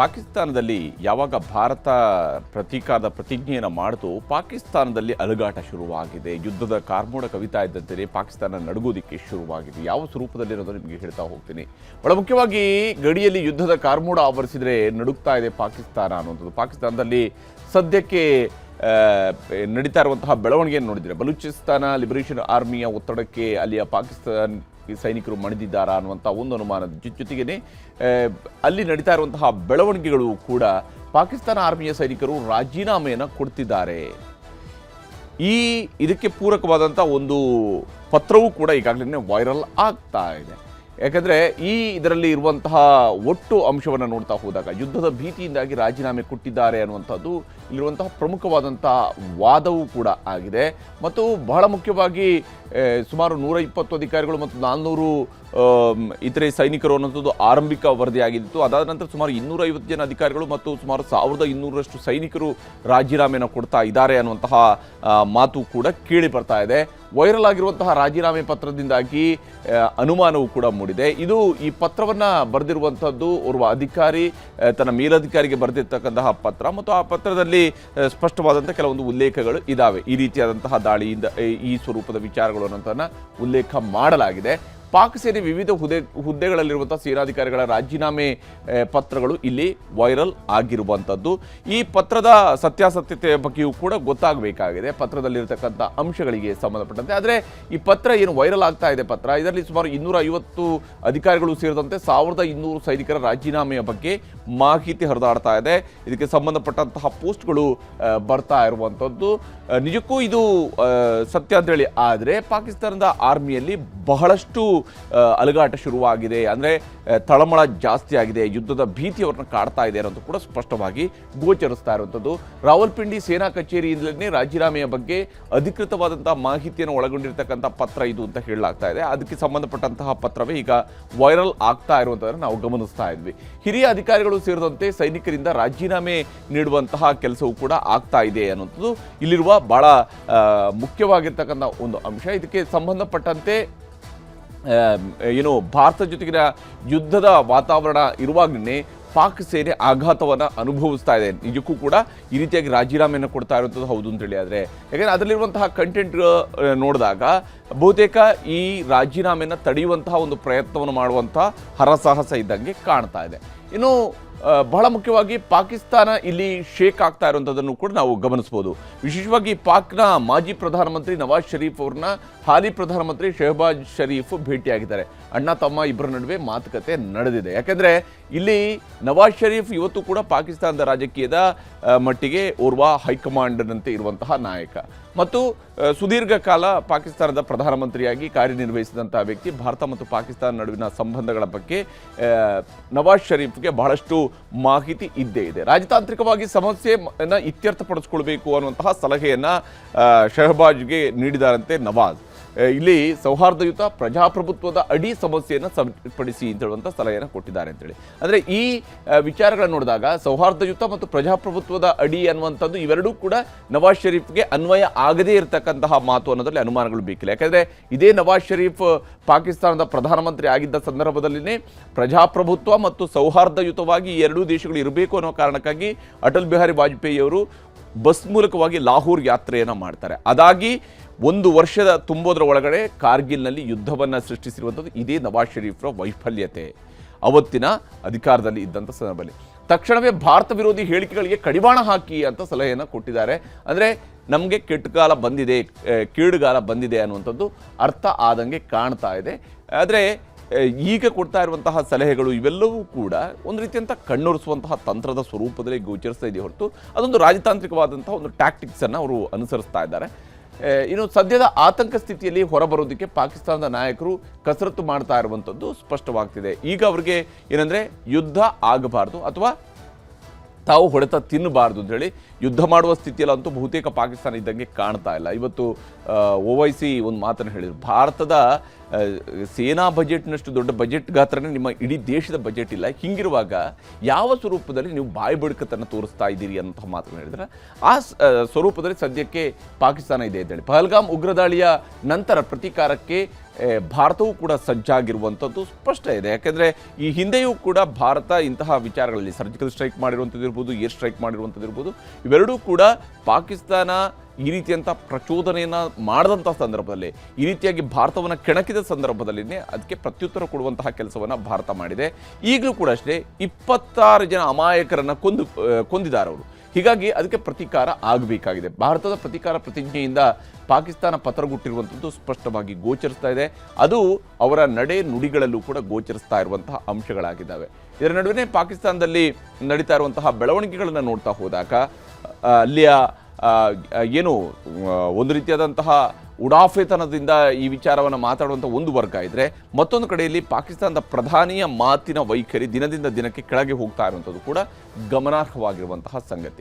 ಪಾಕಿಸ್ತಾನದಲ್ಲಿ ಯಾವಾಗ ಭಾರತ ಪ್ರತೀಕಾರದ ಪ್ರತಿಜ್ಞೆಯನ್ನು ಮಾಡಿತು, ಪಾಕಿಸ್ತಾನದಲ್ಲಿ ಅಲುಗಾಟ ಶುರುವಾಗಿದೆ. ಯುದ್ಧದ ಕಾರ್ಮೋಡ ಕವಿತಾ ಇದ್ದಂತೆಯೇ ಪಾಕಿಸ್ತಾನ ನಡುಗೋದಿಕ್ಕೆ ಶುರುವಾಗಿದೆ. ಯಾವ ಸ್ವರೂಪದಲ್ಲಿ ಅನ್ನೋದು ನಿಮಗೆ ಹೇಳ್ತಾ ಹೋಗ್ತೀನಿ. ಬಹಳ ಮುಖ್ಯವಾಗಿ ಗಡಿಯಲ್ಲಿ ಯುದ್ಧದ ಕಾರ್ಮೋಡ ಆವರಿಸಿದರೆ ನಡುಗ್ತಾ ಇದೆ ಪಾಕಿಸ್ತಾನ ಅನ್ನುವಂಥದ್ದು. ಪಾಕಿಸ್ತಾನದಲ್ಲಿ ಸದ್ಯಕ್ಕೆ ನಡೀತಾ ಇರುವಂತಹ ಬೆಳವಣಿಗೆಯನ್ನು ನೋಡಿದರೆ ಬಲೂಚಿಸ್ತಾನ ಲಿಬರೇಷನ್ ಆರ್ಮಿಯ ಒತ್ತಡಕ್ಕೆ ಅಲ್ಲಿಯ ಪಾಕಿಸ್ತಾನ ಸೈನಿಕರು ಮಣಿದಿದ್ದಾರಾ ಅನ್ನುವಂಥ ಒಂದು ಅನುಮಾನದ ಜೊತೆಗೇ ಅಲ್ಲಿ ನಡೀತಾ ಇರುವಂತಹ ಬೆಳವಣಿಗೆಗಳು ಕೂಡ ಪಾಕಿಸ್ತಾನ ಆರ್ಮಿಯ ಸೈನಿಕರು ರಾಜೀನಾಮೆಯನ್ನು ಕೊಡ್ತಿದ್ದಾರೆ. ಇದಕ್ಕೆ ಪೂರಕವಾದಂಥ ಒಂದು ಪತ್ರವೂ ಕೂಡ ಈಗಾಗಲೇ ವೈರಲ್ ಆಗ್ತಾ ಇದೆ. ಯಾಕಂದರೆ ಇದರಲ್ಲಿ ಇರುವಂತಹ ಒಟ್ಟು ಅಂಶವನ್ನು ನೋಡ್ತಾ ಹೋದಾಗ ಯುದ್ಧದ ಭೀತಿಯಿಂದಾಗಿ ರಾಜೀನಾಮೆ ಕೊಟ್ಟಿದ್ದಾರೆ ಅನ್ನುವಂಥದ್ದು ಇಲ್ಲಿರುವಂತಹ ಪ್ರಮುಖವಾದಂತಹ ವಾದವೂ ಕೂಡ ಆಗಿದೆ. ಮತ್ತು ಬಹಳ ಮುಖ್ಯವಾಗಿ ಸುಮಾರು 120 ಅಧಿಕಾರಿಗಳು ಮತ್ತು 400 ಇತರೆ ಸೈನಿಕರು ಅನ್ನೋಂಥದ್ದು ಆರಂಭಿಕ ವರದಿಯಾಗಿತ್ತು. ಅದಾದ ನಂತರ ಸುಮಾರು 250 ಜನ ಅಧಿಕಾರಿಗಳು ಮತ್ತು ಸುಮಾರು 1200ರಷ್ಟು ಸೈನಿಕರು ರಾಜೀನಾಮೆಯನ್ನು ಕೊಡ್ತಾ ಇದ್ದಾರೆ ಅನ್ನುವಂತಹ ಮಾತು ಕೂಡ ಕೇಳಿ ಬರ್ತಾ ಇದೆ. ವೈರಲ್ ಆಗಿರುವಂತಹ ರಾಜೀನಾಮೆ ಪತ್ರದಿಂದಾಗಿ ಅನುಮಾನವೂ ಕೂಡ ಮೂಡಿದೆ. ಈ ಪತ್ರವನ್ನು ಬರೆದಿರುವಂಥದ್ದು ಓರ್ವ ಅಧಿಕಾರಿ ತನ್ನ ಮೇಲಧಿಕಾರಿಗೆ ಬರೆದಿರ್ತಕ್ಕಂತಹ ಪತ್ರ ಮತ್ತು ಆ ಪತ್ರದಲ್ಲಿ ಸ್ಪಷ್ಟವಾದಂಥ ಕೆಲವೊಂದು ಉಲ್ಲೇಖಗಳು ಇದ್ದಾವೆ. ಈ ರೀತಿಯಾದಂತಹ ದಾಳಿಯಿಂದ ಈ ಸ್ವರೂಪದ ವಿಚಾರಗಳು ಅನ್ನೋದನ್ನು ಉಲ್ಲೇಖ ಮಾಡಲಾಗಿದೆ. ಪಾಕ್ ಸೇನೆ ವಿವಿಧ ಹುದ್ದೆಗಳಲ್ಲಿರುವಂಥ ಸೇನಾಧಿಕಾರಿಗಳ ರಾಜೀನಾಮೆ ಪತ್ರಗಳು ಇಲ್ಲಿ ವೈರಲ್ ಆಗಿರುವಂಥದ್ದು. ಈ ಪತ್ರದ ಸತ್ಯಾಸತ್ಯತೆಯ ಬಗ್ಗೆಯೂ ಕೂಡ ಗೊತ್ತಾಗಬೇಕಾಗಿದೆ, ಪತ್ರದಲ್ಲಿರತಕ್ಕಂಥ ಅಂಶಗಳಿಗೆ ಸಂಬಂಧಪಟ್ಟಂತೆ. ಆದರೆ ಈ ಪತ್ರ ಏನು ವೈರಲ್ ಆಗ್ತಾ ಇದೆ ಪತ್ರ, ಇದರಲ್ಲಿ ಸುಮಾರು 250 ಅಧಿಕಾರಿಗಳು ಸೇರಿದಂತೆ 1200 ಸೈನಿಕರ ರಾಜೀನಾಮೆಯ ಬಗ್ಗೆ ಮಾಹಿತಿ ಹರಿದಾಡ್ತಾ ಇದೆ. ಇದಕ್ಕೆ ಸಂಬಂಧಪಟ್ಟಂತಹ ಪೋಸ್ಟ್ಗಳು ಬರ್ತಾ ಇರುವಂಥದ್ದು. ನಿಜಕ್ಕೂ ಇದು ಸತ್ಯ ಅಂತೇಳಿ ಆದರೆ ಪಾಕಿಸ್ತಾನದ ಆರ್ಮಿಯಲ್ಲಿ ಬಹಳಷ್ಟು ಅಲುಗಾಟ ಶುರುವಾಗಿದೆ. ಅಂದರೆ ತಳಮಳ ಜಾಸ್ತಿ ಆಗಿದೆ, ಯುದ್ಧದ ಭೀತಿ ಅವ್ರನ್ನ ಕಾಡ್ತಾ ಇದೆ ಅನ್ನೋದು ಕೂಡ ಸ್ಪಷ್ಟವಾಗಿ ಗೋಚರಿಸ್ತಾ ಇರುವಂಥದ್ದು. ರಾವಲ್ಪಿಂಡಿ ಸೇನಾ ಕಚೇರಿಯಿಂದಲೇ ರಾಜೀನಾಮೆಯ ಬಗ್ಗೆ ಅಧಿಕೃತವಾದಂತಹ ಮಾಹಿತಿಯನ್ನು ಒಳಗೊಂಡಿರ್ತಕ್ಕಂಥ ಪತ್ರ ಇದು ಅಂತ ಹೇಳಲಾಗ್ತಾ ಇದೆ. ಅದಕ್ಕೆ ಸಂಬಂಧಪಟ್ಟಂತಹ ಪತ್ರವೇ ಈಗ ವೈರಲ್ ಆಗ್ತಾ ಇರುವಂಥದ್ದನ್ನು ನಾವು ಗಮನಿಸ್ತಾ ಇದ್ವಿ. ಹಿರಿಯ ಅಧಿಕಾರಿಗಳು ಸೇರಿದಂತೆ ಸೈನಿಕರಿಂದ ರಾಜೀನಾಮೆ ನೀಡುವಂತಹ ಕೆಲಸವೂ ಕೂಡ ಆಗ್ತಾ ಇದೆ ಅನ್ನುವಂಥದ್ದು ಇಲ್ಲಿರುವ ಬಹಳ ಮುಖ್ಯವಾಗಿರ್ತಕ್ಕಂಥ ಒಂದು ಅಂಶ. ಇದಕ್ಕೆ ಸಂಬಂಧಪಟ್ಟಂತೆ ಭಾರತ ಜೊತೆಗಿನ ಯುದ್ಧದ ವಾತಾವರಣ ಇರುವಾಗಲೇ ಪಾಕ್ ಸೇನೆ ಆಘಾತವನ್ನು ಅನುಭವಿಸ್ತಾ ಇದೆ. ನಿಜಕ್ಕೂ ಕೂಡ ಈ ರೀತಿಯಾಗಿ ರಾಜೀನಾಮೆಯನ್ನು ಕೊಡ್ತಾ ಇರುವಂಥದ್ದು ಹೌದು ಅಂತೇಳಿ. ಆದರೆ ಯಾಕೆಂದರೆ ಅದರಲ್ಲಿರುವಂತಹ ಕಂಟೆಂಟ್ ನೋಡಿದಾಗ ಬಹುತೇಕ ಈ ರಾಜೀನಾಮೆಯನ್ನು ತಡೆಯುವಂತಹ ಒಂದು ಪ್ರಯತ್ನವನ್ನು ಮಾಡುವಂಥ ಹರಸಾಹಸ ಇದ್ದಂಗೆ ಕಾಣ್ತಾ ಇದೆ. ಇನ್ನು ಬಹಳ ಮುಖ್ಯವಾಗಿ ಪಾಕಿಸ್ತಾನ ಇಲ್ಲಿ ಶೇಕ್ ಆಗ್ತಾ ಇರುವಂಥದ್ದನ್ನು ಕೂಡ ನಾವು ಗಮನಿಸ್ಬೋದು. ವಿಶೇಷವಾಗಿ ಪಾಕ್ನ ಮಾಜಿ ಪ್ರಧಾನಮಂತ್ರಿ ನವಾಜ್ ಶರೀಫ್ ಅವ್ರನ್ನ ಹಾಲಿ ಪ್ರಧಾನಮಂತ್ರಿ ಶೆಹಬಾಜ್ ಶರೀಫ್ ಭೇಟಿಯಾಗಿದ್ದಾರೆ. ಅಣ್ಣ ತಮ್ಮ ಇಬ್ಬರ ನಡುವೆ ಮಾತುಕತೆ ನಡೆದಿದೆ. ಯಾಕೆಂದರೆ ಇಲ್ಲಿ ನವಾಜ್ ಶರೀಫ್ ಇವತ್ತು ಕೂಡ ಪಾಕಿಸ್ತಾನದ ರಾಜಕೀಯದ ಮಟ್ಟಿಗೆ ಓರ್ವ ಹೈಕಮಾಂಡ್ನಂತೆ ಇರುವಂತಹ ನಾಯಕ ಮತ್ತು ಸುದೀರ್ಘ ಕಾಲ ಪಾಕಿಸ್ತಾನದ ಪ್ರಧಾನಮಂತ್ರಿಯಾಗಿ ಕಾರ್ಯನಿರ್ವಹಿಸಿದಂತಹ ವ್ಯಕ್ತಿ. ಭಾರತ ಮತ್ತು ಪಾಕಿಸ್ತಾನ ನಡುವಿನ ಸಂಬಂಧಗಳ ಬಗ್ಗೆ ನವಾಜ್ ಶರೀಫ್ಗೆ ಬಹಳಷ್ಟು ಮಾಹಿತಿ ಇದ್ದೇ ಇದೆ. ರಾಜತಾಂತ್ರಿಕವಾಗಿ ಸಮಸ್ಯೆಯನ್ನು ಇತ್ಯರ್ಥಪಡಿಸ್ಕೊಳ್ಬೇಕು ಅನ್ನುವಂತಹ ಸಲಹೆಯನ್ನು ಶೆಹಬಾಜ್ಗೆ ನೀಡಿದಾರಂತೆ ನವಾಜ್. ಇಲ್ಲಿ ಸೌಹಾರ್ದಯುತ ಪ್ರಜಾಪ್ರಭುತ್ವದ ಅಡಿ ಸಮಸ್ಯೆಯನ್ನು ಸರಿಪಡಿಸಿ ಅಂತ ಹೇಳುವಂಥ ಸಲಹೆಯನ್ನು ಕೊಟ್ಟಿದ್ದಾರೆ ಅಂತೇಳಿ. ಅಂದರೆ ಈ ವಿಚಾರಗಳನ್ನು ನೋಡಿದಾಗ ಸೌಹಾರ್ದಯುತ ಮತ್ತು ಪ್ರಜಾಪ್ರಭುತ್ವದ ಅಡಿ ಅನ್ನುವಂಥದ್ದು ಇವೆರಡೂ ಕೂಡ ನವಾಜ್ ಶರೀಫ್ಗೆ ಅನ್ವಯ ಆಗದೇ ಇರತಕ್ಕಂತಹ ಮಾತು ಅನ್ನೋದ್ರಲ್ಲಿ ಅನುಮಾನಗಳು ಬೇಕಿಲ್ಲ. ಯಾಕಂದರೆ ಇದೇ ನವಾಜ್ ಶರೀಫ್ ಪಾಕಿಸ್ತಾನದ ಪ್ರಧಾನಮಂತ್ರಿ ಆಗಿದ್ದ ಸಂದರ್ಭದಲ್ಲಿನೇ ಪ್ರಜಾಪ್ರಭುತ್ವ ಮತ್ತು ಸೌಹಾರ್ದಯುತವಾಗಿ ಈ ಎರಡೂ ದೇಶಗಳು ಇರಬೇಕು ಅನ್ನೋ ಕಾರಣಕ್ಕಾಗಿ ಅಟಲ್ ಬಿಹಾರಿ ವಾಜಪೇಯಿ ಅವರು ಬಸ್ ಮೂಲಕವಾಗಿ ಲಾಹೋರ್ ಯಾತ್ರೆಯನ್ನು ಮಾಡ್ತಾರೆ. ಅದಾಗಿ 1 ವರ್ಷದ ತುಂಬೋದ್ರ ಒಳಗಡೆ ಕಾರ್ಗಿಲ್ನಲ್ಲಿ ಯುದ್ಧವನ್ನು ಸೃಷ್ಟಿಸಿರುವಂಥದ್ದು ಇದೇ ನವಾಜ್ ಶರೀಫ್ರ ವೈಫಲ್ಯತೆ. ಅವತ್ತಿನ ಅಧಿಕಾರದಲ್ಲಿ ಇದ್ದಂಥ ಸಂದರ್ಭದಲ್ಲಿ ತಕ್ಷಣವೇ ಭಾರತ ವಿರೋಧಿ ಹೇಳಿಕೆಗಳಿಗೆ ಕಡಿವಾಣ ಹಾಕಿ ಅಂತ ಸಲಹೆಯನ್ನು ಕೊಟ್ಟಿದ್ದಾರೆ. ಅಂದರೆ ನಮಗೆ ಕೆಟ್ಟಗಾಲ ಬಂದಿದೆ, ಕೇಡುಗಾಲ ಬಂದಿದೆ ಅನ್ನುವಂಥದ್ದು ಅರ್ಥ ಆದಂಗೆ ಕಾಣ್ತಾ ಇದೆ. ಆದರೆ ಈಗ ಕೊಡ್ತಾ ಇರುವಂತಹ ಸಲಹೆಗಳು ಇವೆಲ್ಲವೂ ಕೂಡ ಒಂದು ರೀತಿಯಂಥ ಕಣ್ಣೊರೆಸುವಂತಹ ತಂತ್ರದ ಸ್ವರೂಪದಲ್ಲಿ ಗೋಚರಿಸ್ತಾ ಇದೆ ಹೊರತು ಅದೊಂದು ರಾಜತಾಂತ್ರಿಕವಾದಂತಹ ಒಂದು ಟ್ಯಾಕ್ಟಿಕ್ಸನ್ನು ಅವರು ಅನುಸರಿಸ್ತಾ ಇದ್ದಾರೆ. ಇನ್ನು ಸದ್ಯದ ಆತಂಕ ಸ್ಥಿತಿಯಲ್ಲಿ ಹೊರಬರೋದಕ್ಕೆ ಪಾಕಿಸ್ತಾನದ ನಾಯಕರು ಕಸರತ್ತು ಮಾಡ್ತಾ ಇರುವಂಥದ್ದು ಸ್ಪಷ್ಟವಾಗ್ತಿದೆ. ಈಗ ಅವರಿಗೆ ಏನಂದರೆ ಯುದ್ಧ ಆಗಬಾರ್ದು ಅಥವಾ ತಾವು ಹೊಡೆತ ತಿನ್ನಬಾರ್ದು ಅಂತೇಳಿ ಯುದ್ಧ ಮಾಡುವ ಸ್ಥಿತಿಯಲ್ಲಂತೂ ಬಹುತೇಕ ಪಾಕಿಸ್ತಾನ ಇದ್ದಂಗೆ ಕಾಣ್ತಾ ಇಲ್ಲ. ಇವತ್ತು OIC ಒಂದು ಮಾತನ್ನು ಹೇಳಿದರು, ಭಾರತದ ಸೇನಾ ಬಜೆಟ್ನಷ್ಟು ದೊಡ್ಡ ಬಜೆಟ್ ಗಾತ್ರನೇ ನಿಮ್ಮ ಇಡೀ ದೇಶದ ಬಜೆಟ್ ಇಲ್ಲ. ಹೀಗಿರುವಾಗ ಯಾವ ಸ್ವರೂಪದಲ್ಲಿ ನೀವು ಬಾಯಿ ಬಡ್ಕತನ್ನು ತೋರಿಸ್ತಾ ಇದ್ದೀರಿ ಅನ್ನೋ ಮಾತನ್ನು ಹೇಳಿದ್ರೆ ಆ ಸ್ವರೂಪದಲ್ಲಿ ಸದ್ಯಕ್ಕೆ ಪಾಕಿಸ್ತಾನ ಇದೆ ಅಂತೇಳಿ. ಪಹಲ್ಗಾಮ್ ಉಗ್ರ ದಾಳಿಯ ನಂತರ ಪ್ರತೀಕಾರಕ್ಕೆ ಭಾರತವೂ ಕೂಡ ಸಜ್ಜಾಗಿರುವಂಥದ್ದು ಸ್ಪಷ್ಟ ಇದೆ. ಯಾಕೆಂದರೆ ಈ ಹಿಂದೆಯೂ ಕೂಡ ಭಾರತ ಇಂತಹ ವಿಚಾರಗಳಲ್ಲಿ ಸರ್ಜಿಕಲ್ ಸ್ಟ್ರೈಕ್ ಮಾಡಿರುವಂಥದ್ದು ಇರ್ಬೋದು, ಏರ್ ಸ್ಟ್ರೈಕ್ ಮಾಡಿರುವಂಥದ್ದು ಇರ್ಬೋದು, ಇವೆರಡೂ ಕೂಡ ಪಾಕಿಸ್ತಾನ ಈ ರೀತಿಯಂಥ ಪ್ರಚೋದನೆಯನ್ನು ಮಾಡಿದಂಥ ಸಂದರ್ಭದಲ್ಲಿ, ಈ ರೀತಿಯಾಗಿ ಭಾರತವನ್ನು ಕೆಣಕಿದ ಸಂದರ್ಭದಲ್ಲಿನೇ ಅದಕ್ಕೆ ಪ್ರತ್ಯುತ್ತರ ಕೊಡುವಂತಹ ಕೆಲಸವನ್ನು ಭಾರತ ಮಾಡಿದೆ. ಈಗಲೂ ಕೂಡ ಅಷ್ಟೇ 26 ಜನ ಅಮಾಯಕರನ್ನು ಕೊಂದಿದ್ದಾರೆ ಅವರು. ಹೀಗಾಗಿ ಅದಕ್ಕೆ ಪ್ರತೀಕಾರ ಆಗಬೇಕಾಗಿದೆ. ಭಾರತದ ಪ್ರತೀಕಾರ ಪ್ರತಿಜ್ಞೆಯಿಂದ ಪಾಕಿಸ್ತಾನ ಪತ್ರಗುಟ್ಟಿರುವಂಥದ್ದು ಸ್ಪಷ್ಟವಾಗಿ ಗೋಚರಿಸ್ತಾ ಇದೆ. ಅದು ಅವರ ನಡೆ ನುಡಿಗಳಲ್ಲೂ ಕೂಡ ಗೋಚರಿಸ್ತಾ ಇರುವಂತಹ ಅಂಶಗಳಾಗಿದ್ದಾವೆ. ಇದರ ನಡುವೆ ಪಾಕಿಸ್ತಾನದಲ್ಲಿ ನಡೀತಾ ಇರುವಂತಹ ಬೆಳವಣಿಗೆಗಳನ್ನು ನೋಡ್ತಾ ಹೋದಾಗ ಅಲ್ಲಿಯ ಏನು ಒಂದು ರೀತಿಯಾದಂತಹ ಉಡಾಫೆತನದಿಂದ ಈ ವಿಚಾರವನ್ನು ಮಾತಾಡುವಂಥ ಒಂದು ವರ್ಗ ಇದ್ದರೆ, ಮತ್ತೊಂದು ಕಡೆಯಲ್ಲಿ ಪಾಕಿಸ್ತಾನದ ಪ್ರಧಾನಿಯ ಮಾತಿನ ವೈಖರಿ ದಿನದಿಂದ ದಿನಕ್ಕೆ ಕೆಳಗೆ ಹೋಗ್ತಾ ಇರುವಂಥದ್ದು ಕೂಡ ಗಮನಾರ್ಹವಾಗಿರುವಂತಹ ಸಂಗತಿ.